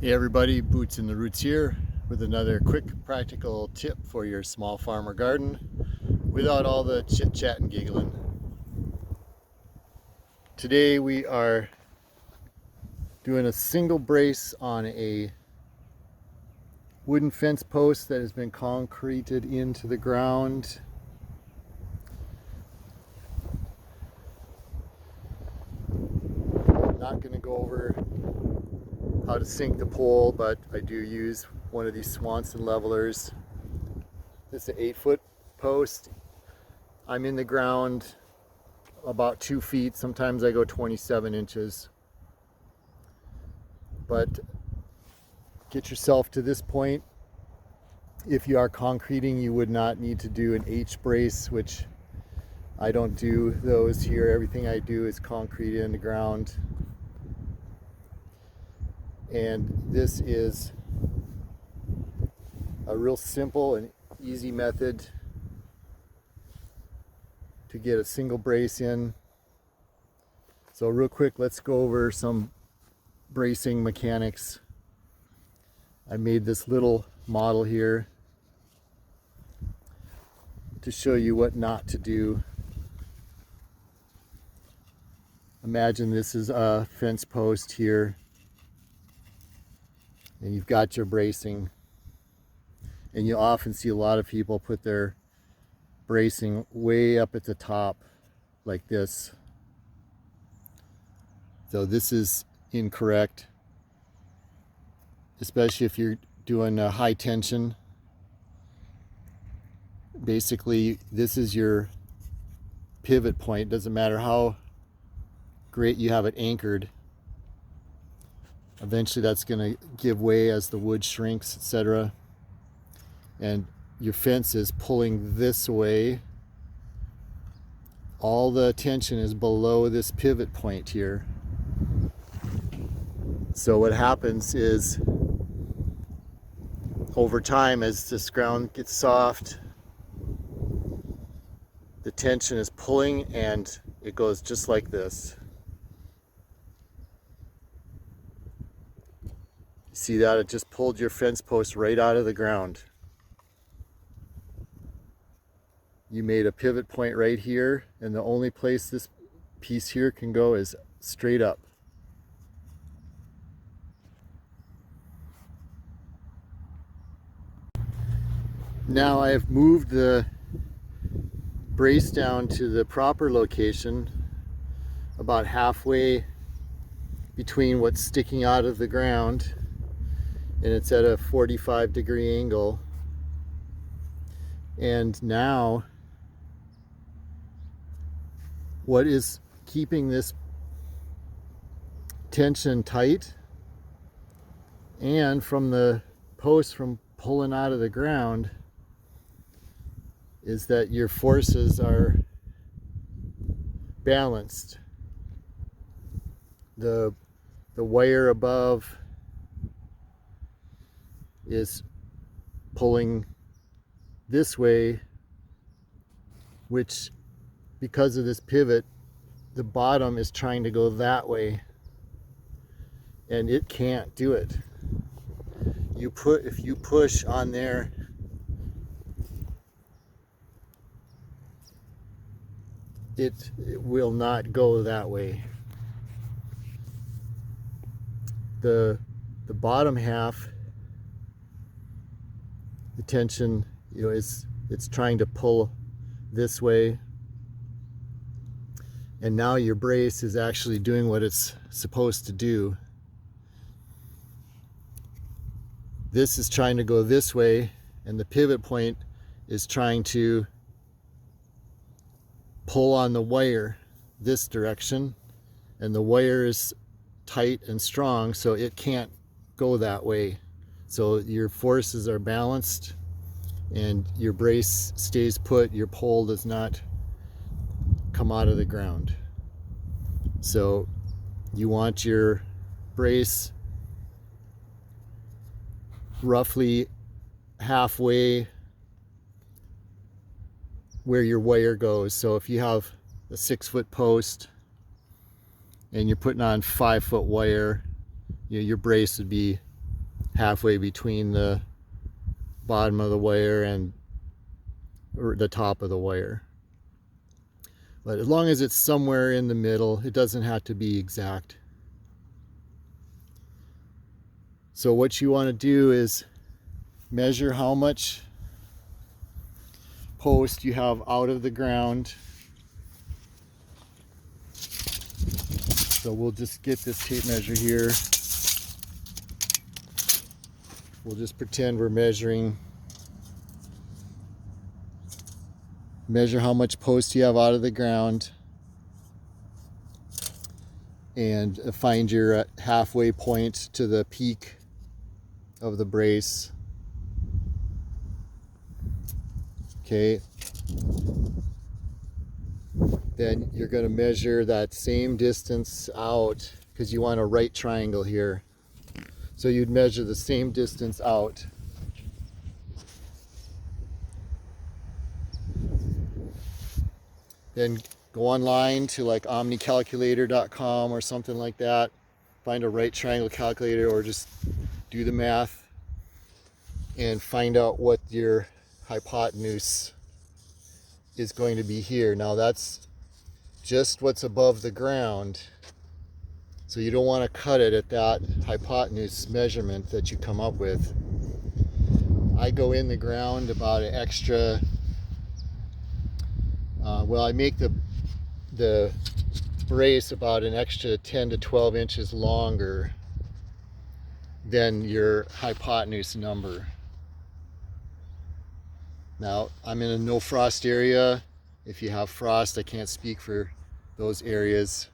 Hey everybody, Boots in the Roots here with another quick practical tip for your small farmer garden without all the chit chat and giggling. Today we are doing a single brace on a wooden fence post that has been concreted into the ground. I'm not going to go over how to sink the pole, but I do use one of these Swanson levelers. This is an 8-foot post. I'm in the ground about 2 feet. Sometimes I go 27 inches. But get yourself to this point. If you are concreting, you would not need to do an H brace, which I don't do those here. Everything I do is concrete in the ground. And this is a real simple and easy method to get a single brace in. So real quick, let's go over some bracing mechanics. I made this little model here to show you what not to do. Imagine this is a fence post here, and you've got your bracing, and you often see a lot of people put their bracing way up at the top like this. So this is incorrect, especially if you're doing a high tension. Basically, this is your pivot point. Doesn't matter how great you have it anchored. Eventually that's going to give way as the wood shrinks, etc. And your fence is pulling this way. All the tension is below this pivot point here. So what happens is, over time, as this ground gets soft, the tension is pulling and it goes just like this. See that? It just pulled your fence post right out of the ground. You made a pivot point right here, and the only place this piece here can go is straight up. Now I have moved the brace down to the proper location, about halfway between what's sticking out of the ground, and it's at a 45-degree angle. And now what is keeping this tension tight and from the post from pulling out of the ground is that your forces are balanced. The wire above is pulling this way, which, because of this pivot, the bottom is trying to go that way, and it can't do it. If you push on there, it will not go that way. The bottom half, the tension, it's trying to pull this way, and now your brace is actually doing what it's supposed to do. This is trying to go this way, and the pivot point is trying to pull on the wire this direction, and the wire is tight and strong, so it can't go that way. So your forces are balanced and your brace stays put. Your pole does not come out of the ground. So you want your brace roughly halfway where your wire goes. So if you have a 6-foot post and you're putting on 5-foot wire, your brace would be halfway between the bottom of the wire and the top of the wire. But as long as it's somewhere in the middle, it doesn't have to be exact. So what you want to do is measure how much post you have out of the ground. So we'll just get this tape measure here. We'll just pretend we're measure how much post you have out of the ground, and find your halfway point to the peak of the brace. Okay. Then you're going to measure that same distance out, because you want a right triangle here. So you'd measure the same distance out. Then go online to like omnicalculator.com or something like that. Find a right triangle calculator, or just do the math and find out what your hypotenuse is going to be here. Now that's just what's above the ground. So you don't want to cut it at that hypotenuse measurement that you come up with. I go in the ground about an extra, I make the brace about an extra 10 to 12 inches longer than your hypotenuse number. Now, I'm in a no frost area. If you have frost, I can't speak for those areas.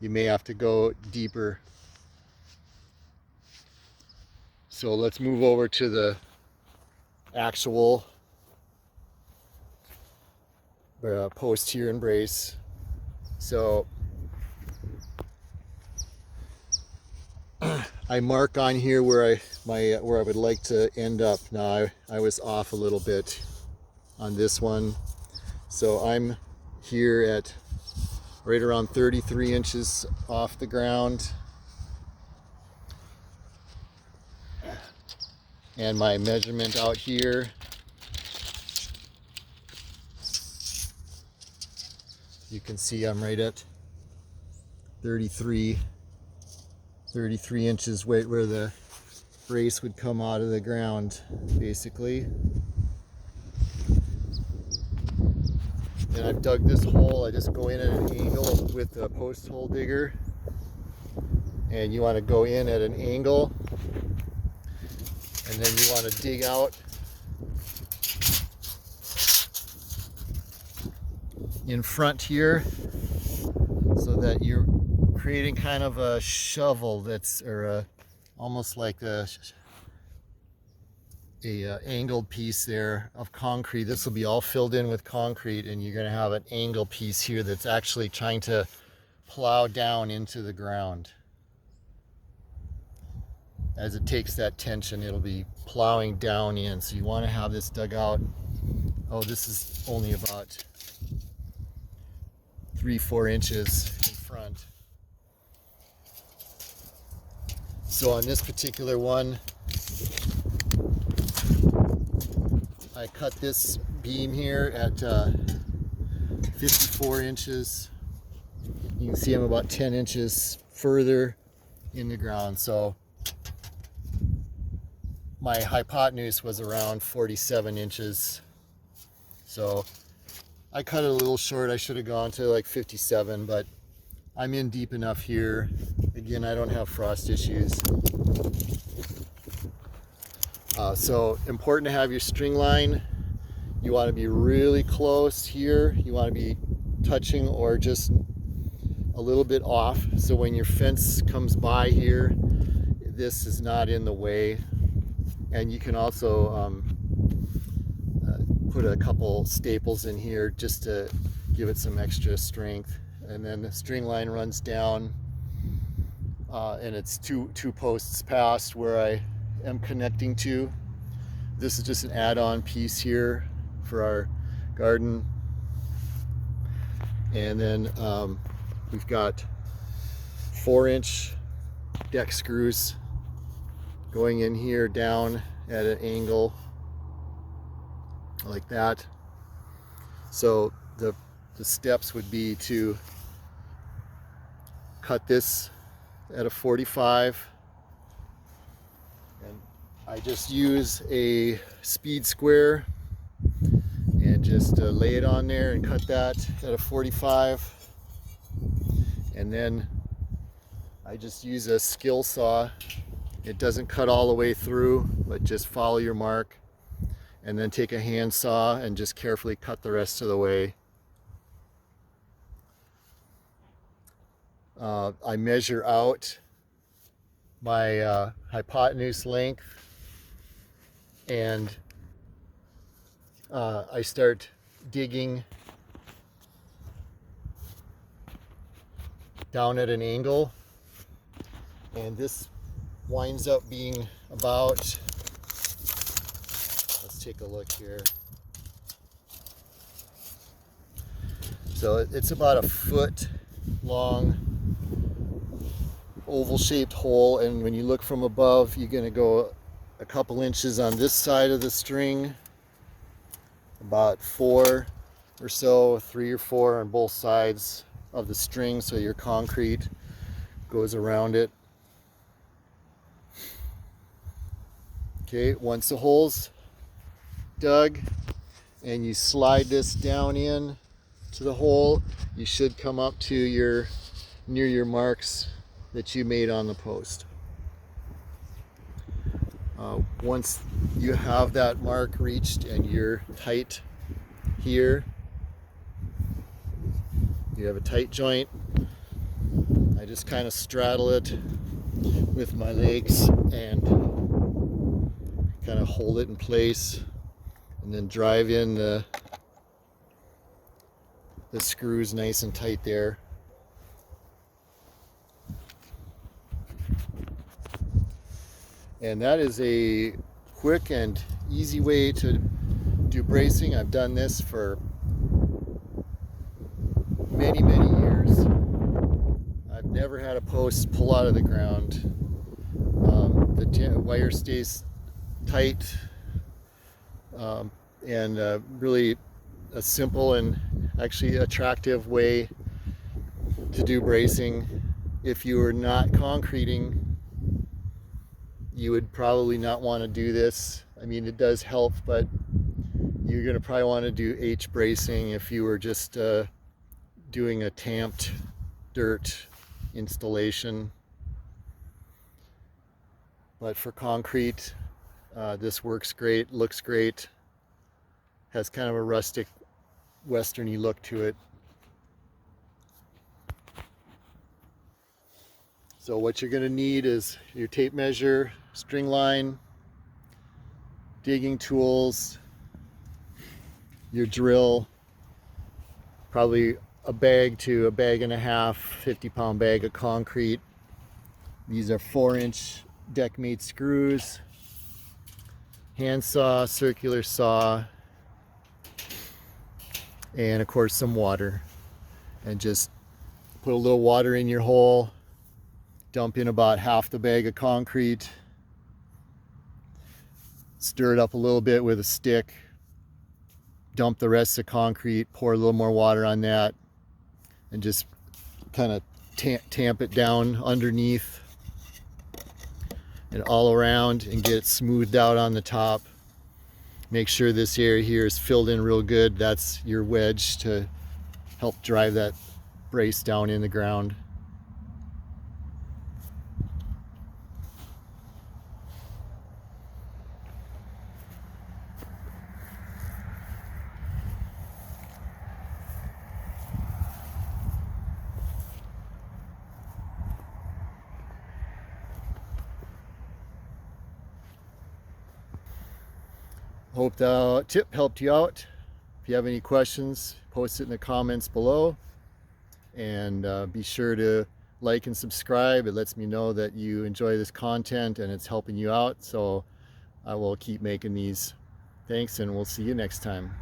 You may have to go deeper. So let's move over to the actual post here and brace. So I mark on here where I would like to end up. Now I was off a little bit on this one, so I'm here at right around 33 inches off the ground, and my measurement out here, you can see I'm right at 33 inches where the brace would come out of the ground, basically. And I've dug this hole. I just go in at an angle with the post hole digger, and you want to go in at an angle, and then you want to dig out in front here, so that you're creating kind of a shovel almost like a angled piece there of concrete. This will be all filled in with concrete, and you're going to have an angle piece here that's actually trying to plow down into the ground. As it takes that tension, it'll be plowing down in. So you want to have this dug out. Oh, this is only about 3-4 inches in front. So on this particular one, I cut this beam here at 54 inches. You can see I'm about 10 inches further in the ground. So my hypotenuse was around 47 inches. So I cut it a little short. I should have gone to like 57, but I'm in deep enough here. Again, I don't have frost issues. So important to have your string line. You want to be really close here. You want to be touching or just a little bit off. So when your fence comes by here, this is not in the way. And you can also put a couple staples in here just to give it some extra strength. And then the string line runs down, and it's two posts past where I am connecting to. This is just an add-on piece here for our garden. And then we've got 4-inch deck screws going in here down at an angle like that. So the steps would be to cut this at a 45, and I just use a speed square and just lay it on there and cut that at a 45, and then I just use a skill saw. It doesn't cut all the way through, but just follow your mark, and then take a hand saw and just carefully cut the rest of the way. I measure out my hypotenuse length, and I start digging down at an angle, and this winds up being about, let's take a look here. So it's about a foot long oval shaped hole, and when you look from above, you're going to go a couple inches on this side of the string, about 4 or so, 3 or 4 on both sides of the string, so your concrete goes around it. Okay, once the hole's dug and you slide this down in to the hole, you should come up to near your marks that you made on the post. Once you have that mark reached and you're tight here, you have a tight joint, I just kind of straddle it with my legs and kind of hold it in place, and then drive in the screws nice and tight there. And that is a quick and easy way to do bracing. I've done this for many years. I've never had a post pull out of the ground. The wire stays tight, and really a simple and actually attractive way to do bracing. If you are not concreting, you would probably not want to do this. I mean, it does help, but you're going to probably want to do H bracing if you were just doing a tamped dirt installation. But for concrete, this works great, looks great, has kind of a rustic, westerny look to it. So what you're going to need is your tape measure, string line, digging tools, your drill, probably a bag to a bag and a half, 50-pound bag of concrete. These are 4-inch deck-mate screws, hand saw, circular saw, and of course some water. And just put a little water in your hole, dump in about half the bag of concrete, stir it up a little bit with a stick, dump the rest of the concrete, pour a little more water on that, and just kind of tamp it down underneath and all around and get it smoothed out on the top. Make sure this area here is filled in real good. That's your wedge to help drive that brace down in the ground. Hope the tip helped you out. If you have any questions, post it in the comments below, and be sure to like and subscribe. It lets me know that you enjoy this content and it's helping you out, so I will keep making these. Thanks, and we'll see you next time.